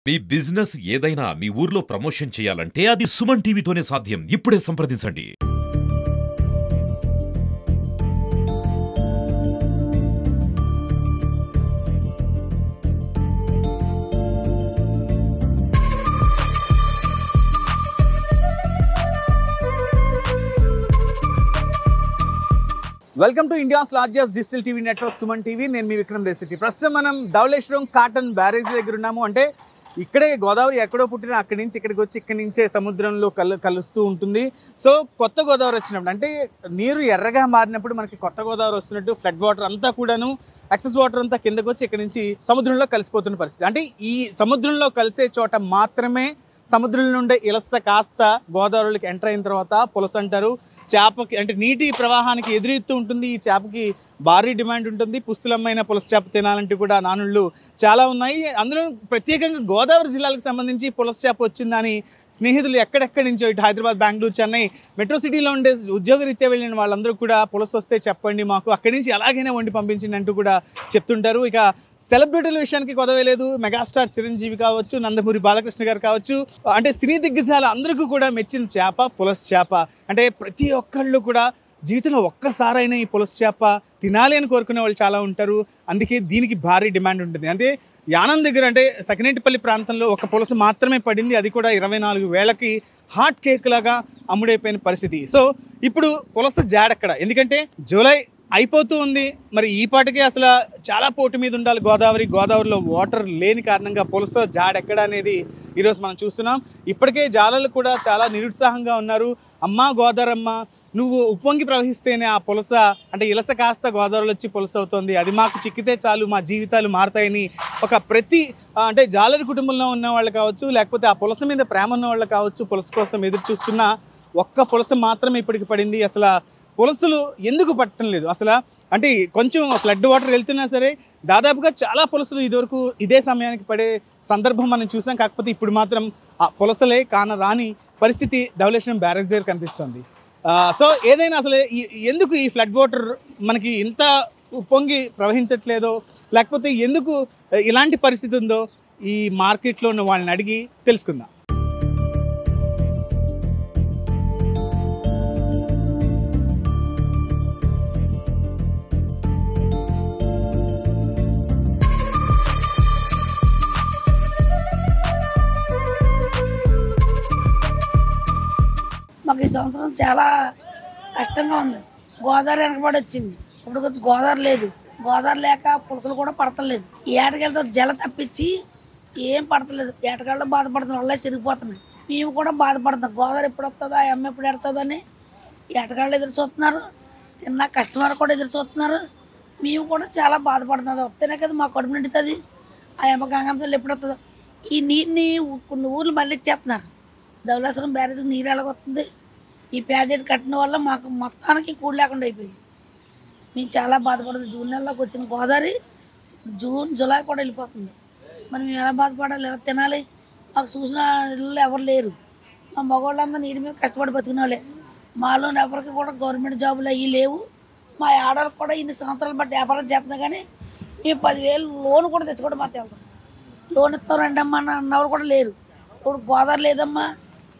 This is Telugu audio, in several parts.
మీ బిజినెస్ ఏదైనా మీ ఊర్లో ప్రమోషన్ చేయాలంటే అది సుమన్ టీవీతోనే సాధ్యం. ఇప్పుడే సంప్రదించండి. Welcome to India's largest digital TV network Suman TV. నేను మీ విక్రమ్ దేశెట్టి. ప్రస్తుతం మనం ధవళేశ్వరం కాటన్ బ్యారేజ్ దగ్గర ఉన్నాము. అంటే ఇక్కడే గోదావరి ఎక్కడో పుట్టిన అక్కడి నుంచి ఇక్కడికి వచ్చి ఇక్కడి నుంచే సముద్రంలో కలుస్తూ ఉంటుంది. సో కొత్త గోదావరి వచ్చినప్పుడు అంటే నీరు ఎర్రగా మారినప్పుడు మనకి కొత్త గోదావరి వస్తున్నట్టు ఫ్లడ్ వాటర్ అంతా కూడాను ఎక్సెస్ వాటర్ అంతా కిందకు వచ్చి ఇక్కడి నుంచి సముద్రంలో కలిసిపోతున్న పరిస్థితి. అంటే ఈ సముద్రంలో కలిసే చోట మాత్రమే సముద్రం నుండి ఇలస కాస్త గోదావరిలోకి ఎంటర్ అయిన తర్వాత పులస అంటారు. చేపకి అంటే నీటి ప్రవాహానికి ఎదురెత్తు ఉంటుంది. ఈ చేపకి భారీ డిమాండ్ ఉంటుంది. పుస్తులమైన పులస చేప తినాలంటే కూడా నానుళ్ళు చాలా ఉన్నాయి. అందులో ప్రత్యేకంగా గోదావరి జిల్లాలకు సంబంధించి పులస చేప వచ్చిందని స్నేహితులు ఎక్కడెక్కడి నుంచో ఇటు హైదరాబాద్, బెంగళూరు, చెన్నై మెట్రో సిటీలో ఉండే ఉద్యోగరీత్యా వెళ్ళిన వాళ్ళందరూ కూడా పులస వస్తే చెప్పండి మాకు, అక్కడి నుంచి ఎలాగైనా వండి పంపించండి అంటూ కూడా చెప్తుంటారు. ఇక సెలబ్రిటీల విషయానికి కొదవే లేదు. మెగాస్టార్ చిరంజీవి కావచ్చు, నందమూరి బాలకృష్ణ గారు కావచ్చు, అంటే సినీ దిగ్గజాలు అందరికీ కూడా మెచ్చిన చేప పులస చేప. అంటే ప్రతి ఒక్కళ్ళు కూడా జీవితంలో ఒక్కసారైనా ఈ పులస చేప తినాలి అని కోరుకునే వాళ్ళు చాలా ఉంటారు. అందుకే దీనికి భారీ డిమాండ్ ఉంటుంది. అంటే యానం దగ్గర అంటే సకినేటిపల్లి ప్రాంతంలో ఒక పులస మాత్రమే పడింది. అది కూడా 24,000కి హాట్ కేక్ లాగా అమ్ముడైపోయిన పరిస్థితి. సో ఇప్పుడు పులస జాడెక్కడ? ఎందుకంటే జూలై అయిపోతూ ఉంది. మరి ఈ పాటికి అసలు చాలా పోటీ మీద ఉండాలి గోదావరిలో వాటర్ లేని కారణంగా పులస జాడెక్కడ అనేది ఈరోజు మనం చూస్తున్నాం. ఇప్పటికే జాలలు కూడా చాలా నిరుత్సాహంగా ఉన్నారు. అమ్మా గోదావరమ్మ, నువ్వు ఉప్పొంగి ప్రవహిస్తేనే ఆ పులస అంటే ఇలస కాస్త గోదావరిలో వచ్చి పులస అవుతుంది, అది మాకు చిక్కితే చాలు మా జీవితాలు మారుతాయని ఒక ప్రతి అంటే జాలరి కుటుంబంలో ఉన్న వాళ్ళు కావచ్చు, లేకపోతే ఆ పులస మీద ప్రేమ ఉన్న వాళ్ళు కావచ్చు, పులస కోసం ఎదురు చూస్తున్న ఒక్క పులస మాత్రమే ఇప్పటికి పడింది. అసలు పులసలు ఎందుకు పట్టడం లేదు అసలు? అంటే కొంచెం ఫ్లడ్ వాటర్ వెళ్తున్నా సరే దాదాపుగా చాలా పులసలు ఇదివరకు ఇదే సమయానికి పడే సందర్భం మనం చూసాం. కాకపోతే ఇప్పుడు మాత్రం ఆ పులసలే కానరాని పరిస్థితి ధవళేశ్వరం బ్యారేజ్ దగ్గర కనిపిస్తుంది. సో ఏదైనా అసలు ఎందుకు ఈ ఫ్లడ్ వాటర్ మనకి ఇంత పొంగి ప్రవహించట్లేదో, లేకపోతే ఎందుకు ఇలాంటి పరిస్థితి ఉందో ఈ మార్కెట్లో ఉన్న వాళ్ళని అడిగి తెలుసుకుందాం. మాకు ఈ సంవత్సరం చాలా కష్టంగా ఉంది. గోదావరి వెనకబడి వచ్చింది. ఇప్పుడు కొంచెం గోదావరి లేదు. గోదావరి లేక పులసలు కూడా పడతలేదు. ఈ ఏటకెళ్తే జల తప్పించి ఏం పడతలేదు. ఏటకాళ్ళు బాధపడుతున్నాం, వాళ్ళే చిరిగిపోతున్నాయి. మేము కూడా బాధపడుతున్నాం. గోదావరి ఎప్పుడు వస్తుందా, అమ్మ ఎప్పుడు ఎడుతుందని ఏటకాళ్ళు ఎదురు చూస్తున్నారు. తిన్న కస్టమర్ కూడా ఎదురు చూస్తున్నారు. మేము కూడా చాలా బాధపడుతున్నాం. వస్తేనే కదా మా కడుపు నిండుతుంది. ఆ అమ్మ గంగమ్మ ఎప్పుడు వస్తుందో. ఈ నీరుని కొన్ని ఊర్లు మళ్ళీ ఇచ్చేస్తున్నారు. ధవళేశ్వరం బ్యారేజ్ నీరు ఎలాగొస్తుంది? ఈ ప్యాకెట్ కట్టిన వల్ల మాకు మొత్తానికి కూడి లేకుండా అయిపోయింది. మేము చాలా బాధపడుతుంది. జూన్ నెలలోకి వచ్చిన గోదావరి జూన్, జూలై కూడా వెళ్ళిపోతుంది. మరి మేము ఎలా బాధపడాలి, ఎలా తినాలి? మాకు చూసిన ఇళ్ళు ఎవరు లేరు. మా మగవాళ్ళందరూ నీరు మీద కష్టపడి బతికిన వాళ్ళే. మాలో ఎవరికి కూడా గవర్నమెంట్ జాబులు అవి లేవు. మా ఆడవాళ్ళకి కూడా ఇన్ని సంవత్సరాలు బట్టి వ్యాపారం చేస్తున్నాం. కానీ మేము 10,000 లోన్ కూడా తెచ్చుకోవడం మాకు వెళ్తాం. లోన్ ఇస్తాం రండి అమ్మ అన్నవాళ్ళు కూడా లేరు. ఇప్పుడు గోదావరి లేదమ్మా,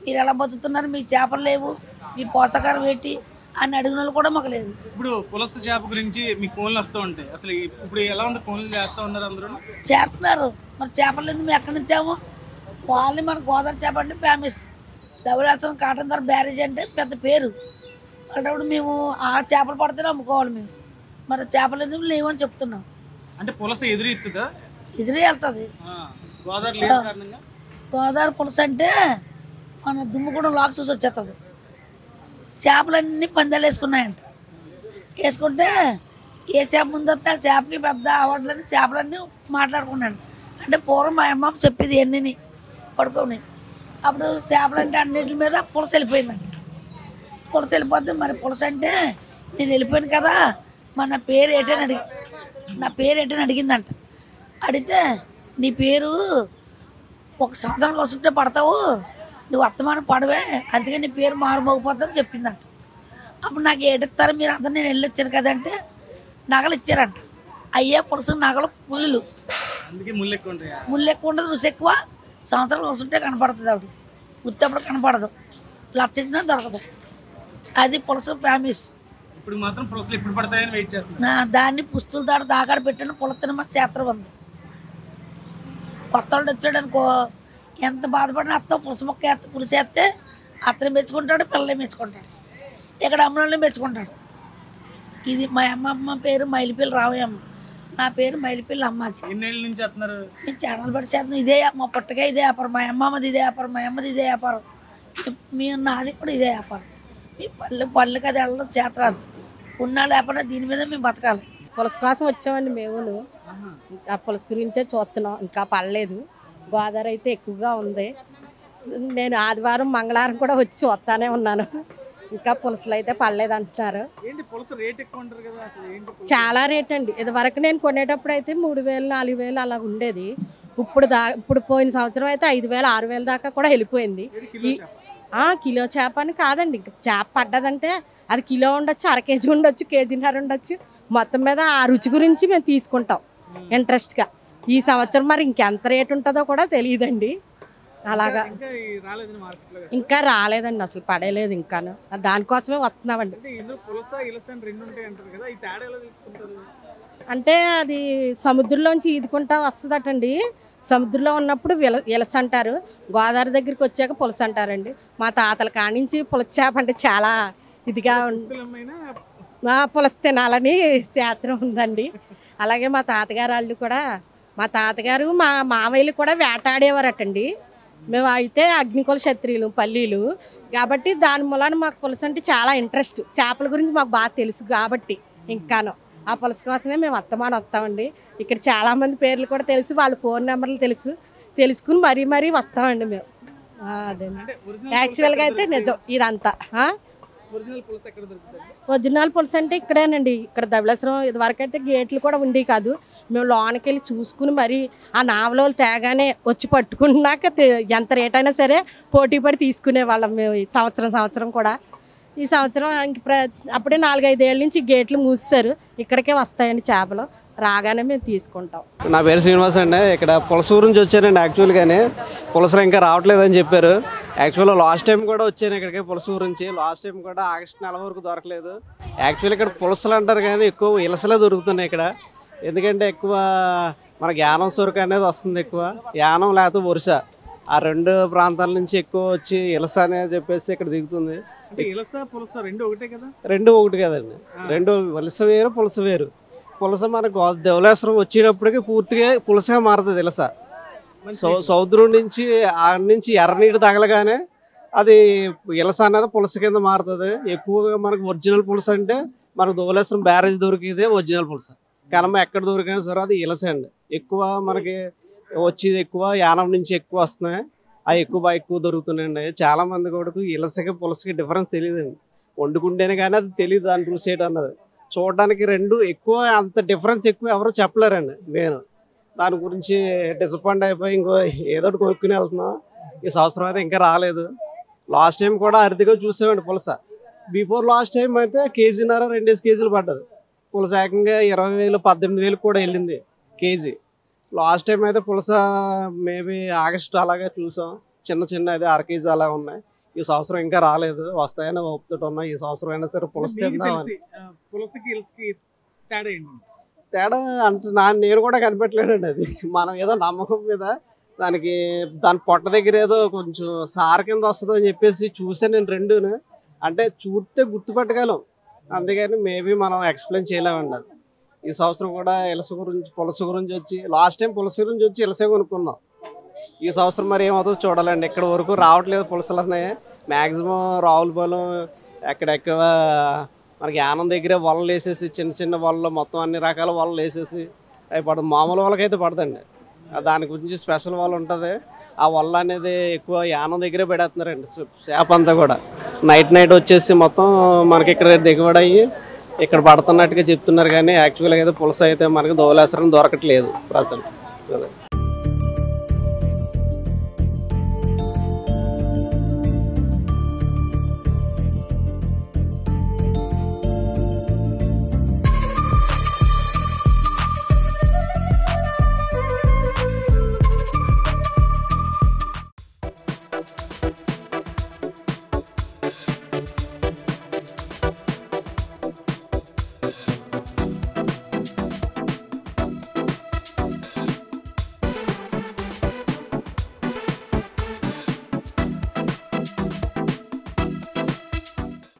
మీరు ఎలా బతుకుతున్నారు, మీ చేపలు లేవు, మీ పోషకాలు పెట్టి అని అడిగిన వాళ్ళు కూడా మాకు లేదు. ఇప్పుడు పులస చేప గురించి మీకు ఫోన్లు వస్తూ ఉంటాయి. అసలు ఇప్పుడు ఎలా ఉంది? ఫోన్లు చేస్తూ ఉన్నారు అందరూ? చేస్తున్నారు. మరి చేపలు లేదు, మేము ఎక్కడి నుంచాము? వాళ్ళని మన గోదావరి చేప అంటే ఫేమస్. ధవళేశ్వరం కాటన్ ధర బ్యారేజ్ అంటే పెద్ద పేరు. అలాంటప్పుడు మేము ఆ చేపలు పడితేనే అమ్ముకోవాలి మేము. మరి చేపలు ఎందుకు లేవని చెప్తున్నాం. అంటే పులస ఎదురెత్తుందా? ఎదురే వెళ్తుంది. గోదావరి పులస అంటే మన దుమ్ముగూడెం లాక్ చూసి వచ్చేస్తుంది. చేపలన్నీ పందాలు వేసుకున్నాయంట. వేసుకుంటే ఏ చేప ముందు వస్తే ఆ చేపకి పెద్ద అవార్డులని చేపలన్నీ మాట్లాడుకున్నాను. అంటే పూర్వం మా అమ్మ చెప్పేది ఎన్ని పడుకోని. అప్పుడు చేపలంటే అన్నింటి మీద పులస వెళ్ళిపోయిందంట. పులస వెళ్ళిపోతే మరి పులస అంటే నేను వెళ్ళిపోయాను కదా, మరి నా పేరు ఏంటని అడిగిందంట. అడిగితే నీ పేరు ఒక సంవత్సరానికి వస్తుంటే పడతావు, నువ్వు వర్తమానం పడవే, అందుకే నీ పేరు మారుమోగిపోతుందని చెప్పిందంట. అప్పుడు నాకు ఏడిస్తారు మీరు అందరూ, నేను వెళ్ళి వచ్చాను కదంటే నగలు ఇచ్చారంట. అయ్యే పులస నగలు ముళ్ళు, ముళ్ళు ఎక్కువ ఉండదు, రుచి ఎక్కువ, సంవత్సరాలు వస్తుంటే కనపడుతుంది ఆవిడ, ఉత్తప్పుడు కనపడదు, లక్షించినా దొరకదు. అది పులస ఫేమస్. ఇప్పుడు మాత్రం పులసలు ఎప్పుడు పడతాయని వెయిట్ చేస్తున్నా. దాన్ని పుస్తుల దాకాడ పెట్టిన పులతని మన చేత్ర ఉంది. కొత్త వాళ్ళు వచ్చాడు అనుకో, ఎంత బాధపడినా అత్త పులుసు మొక్క పులుసు వేస్తే అతను మెచ్చుకుంటాడు, పిల్లలు మెచ్చుకుంటాడు, ఇక్కడ అమ్మని మెచ్చుకుంటాడు. ఇది మా అమ్మమ్మ పేరు మైలిపల్లి రావయ్యమ్మ, నా పేరు మైలిపల్లి అమ్మాజీ. ఎన్నేళ్ళ నుంచి చేస్తున్నారు? మేము ఛానల్ పెట్టి చేస్తున్నాం. ఇదే మా పుట్టగా ఇదే వ్యాపారం, మా అమ్మమ్మది ఇదే వ్యాపారం, మా అమ్మది ఇదే వ్యాపారం, మీ నాది కూడా ఇదే వ్యాపారం. మీ పళ్ళకి అది వెళ్ళడం చేతరాదు, ఉన్నా లేకపోయినా దీని మీద మేము బతకాలి. పులస కోసం వచ్చామండి మేము. ఆ పులస గురించే చూస్తున్నాం, ఇంకా పడలేదు. గోదావరి అయితే ఎక్కువగా ఉంది. నేను ఆదివారం మంగళవారం కూడా వచ్చి వస్తానే ఉన్నాను, ఇంకా పులసలు అయితే పడలేదు అంటున్నారు. చాలా రేట్ అండి. ఇది వరకు నేను కొనేటప్పుడు అయితే 3,000 4,000 అలా ఉండేది. ఇప్పుడు పోయిన సంవత్సరం అయితే 5,000 6,000 దాకా కూడా వెళ్ళిపోయింది. కిలో చేప అని కాదండి, చేప పడ్డదంటే అది కిలో ఉండొచ్చు, అర కేజీ ఉండొచ్చు, కేజీన్నర ఉండొచ్చు. మొత్తం మీద ఆ రుచి గురించి మేము తీసుకుంటాం ఇంట్రెస్ట్గా. ఈ సంవత్సరం మరి ఇంకెంత రేటు ఉంటుందో కూడా తెలియదండి. అలాగా ఇంకా రాలేదండి, అసలు పడేలేదు ఇంకా. దానికోసమే వస్తున్నామండి. అంటే అది సముద్రంలోంచి ఈదుకుంటా వస్తుందటండి. సముద్రంలో ఉన్నప్పుడు ఇలస అంటారు, గోదావరి దగ్గరికి వచ్చాక పులస అంటారండి. మా తాతల కానించి పులస చేప అంటే చాలా ఇదిగా పులస తినాలని శాస్త్రం ఉందండి. అలాగే మా తాతగారు వాళ్ళు కూడా, మా తాతగారు మా మామయ్యలు కూడా వేటాడేవారటండి. మేము అయితే అగ్నికుల క్షత్రియులు పల్లీలు కాబట్టి దాని మూలాన మాకు పులస అంటే చాలా ఇంట్రెస్ట్. చేపల గురించి మాకు బాగా తెలుసు కాబట్టి ఇంకాను ఆ పులస కోసమే మేము వస్తామండి. ఇక్కడ చాలామంది పేర్లు కూడా తెలుసు, వాళ్ళ ఫోన్ నెంబర్లు తెలుసుకుని మరీ వస్తామండి మేము. అదే యాక్చువల్గా అయితే నిజం ఇదంతా. ఒరిజినల్ పులస అంటే ఇక్కడేనండి, ఇక్కడ ధవళేశ్వరం. ఇదివరకు అయితే గేట్లు కూడా ఉండేవి కాదు. మేము లోనికి వెళ్ళి చూసుకుని మరి ఆ నావలో తేగానే వచ్చి పట్టుకున్నాక ఎంత రేట్ అయినా సరే పోటీ పడి తీసుకునే వాళ్ళం మేము. ఈ సంవత్సరం కూడా. ఈ సంవత్సరం అప్పుడే 4-5 ఏళ్ళ నుంచి గేట్లు మూసేశారు. ఇక్కడికే వస్తాయండి చేపలు, రాగానే మేము తీసుకుంటాం. నా పేరు శ్రీనివాస్ అండి. ఇక్కడ పులస నుంచి వచ్చానండి. యాక్చువల్గానే పులసలు ఇంకా రావట్లేదని చెప్పారు. యాక్చువల్గా లాస్ట్ టైం కూడా వచ్చాను ఇక్కడికి పులస నుంచి. లాస్ట్ టైం కూడా ఆగస్టు నెల వరకు దొరకలేదు. యాక్చువల్లీ ఇక్కడ పులసలు అంటారు కానీ ఎక్కువ ఇలసలే దొరుకుతున్నాయి ఇక్కడ. ఎందుకంటే ఎక్కువ మనకి యానం సొరకు అనేది వస్తుంది, ఎక్కువ యానం లేకపోతే వరుస, ఆ 2 ప్రాంతాల నుంచి ఎక్కువ వచ్చి ఇలస అనేది చెప్పేసి ఇక్కడ దిగుతుంది. రెండు ఒకటి కదండి, రెండు వలస వేరు పులస వేరు. పులస మనకు ధవళేశ్వరం వచ్చేటప్పటికి పూర్తిగా పులసగా మారుతుంది ఇలస. సముద్రం నుంచి నుంచి ఎర్రనీటి తగలగానే అది ఇలస అనేది పులస కింద మారుతుంది. ఎక్కువగా మనకు ఒరిజినల్ పులస అంటే మనకు ధవళేశ్వరం బ్యారేజ్ దొరికిదే ఒరిజినల్ పులస. కనమ ఎక్కడ దొరికినా సరే అది ఇలస అండి. ఎక్కువ మనకి వచ్చేది ఎక్కువ యానం నుంచి ఎక్కువ వస్తున్నాయి, అవి ఎక్కువ దొరుకుతున్నాయండి. చాలా మంది కూడా ఇలసకి పులసకి డిఫరెన్స్ తెలియదండి. వండుకుంటేనే కానీ అది తెలియదు దాని రుసేట్ అన్నది. చూడడానికి రెండు ఎక్కువ అంత డిఫరెన్స్ ఎక్కువ ఎవరు చెప్పలేరండి. నేను దాని గురించి డిసప్పాయింట్ అయిపోయి ఇంకో ఏదో కొనుక్కుని వెళ్తున్నాం. ఈ సంవత్సరం అయితే ఇంకా రాలేదు. లాస్ట్ టైం కూడా అరుదుగా చూసామండి పులస. బిఫోర్ లాస్ట్ టైం అయితే కేజీన్నర 2 కేజీలు పడ్డది పులస. ఏకంగా 20,000 18,000 కూడా వెళ్ళింది కేజీ. లాస్ట్ టైం అయితే పులస మేబీ ఆగస్టు అలాగే చూసాం. చిన్న అది 1/2 కేజీ అలా ఉన్నాయి. ఈ సంవత్సరం ఇంకా రాలేదు, వస్తాయని ఒప్పుతూ ఉన్నాయి. ఈ సంవత్సరం అయినా సరే పులస తిందామని. తేడా అంటే నేను కూడా కనిపెట్టలేనండి. అది మనం ఏదో నమ్మకం మీద దాని పొట్ట దగ్గర ఏదో కొంచెం సార కింద వస్తుంది అని చెప్పేసి చూసాను నేను రెండును. అంటే చూస్తే గుర్తుపట్టగలం, అందుకని మేబీ మనం ఎక్స్ప్లెయిన్ చేయలేమండి. అది ఈ సంవత్సరం కూడా పులస గురించి వచ్చి లాస్ట్ టైం పులస గురించి వచ్చి ఇలసే కొనుక్కున్నాం. ఈ సంవత్సరం మరి ఏమవుతుందో చూడాలండి. ఇక్కడ వరకు రావట్లేదు పులసలు అన్నాయి. మ్యాక్సిమం రావులపాలెం ఎక్కడెక్కడ మనకి యానం దగ్గరే వలలు వేసేసి చిన్న వలలు మొత్తం అన్ని రకాల వలలు వేసేసి అవి పడుతుంది. మామూలు వాళ్ళకైతే పడదండి. దాని గురించి స్పెషల్ వల ఉంటుంది. ఆ వల్ల అనేది ఎక్కువ యానం దగ్గరే పెడేస్తున్నారండి. చేప అంతా కూడా నైట్ వచ్చేసి మొత్తం మనకి ఇక్కడ దిగుబడి అయ్యి ఇక్కడ పడుతున్నట్టుగా చెప్తున్నారు. కానీ యాక్చువల్గా అయితే పులస అయితే మనకి ధవళేశ్వరం దొరకట్లేదు ప్రజలు.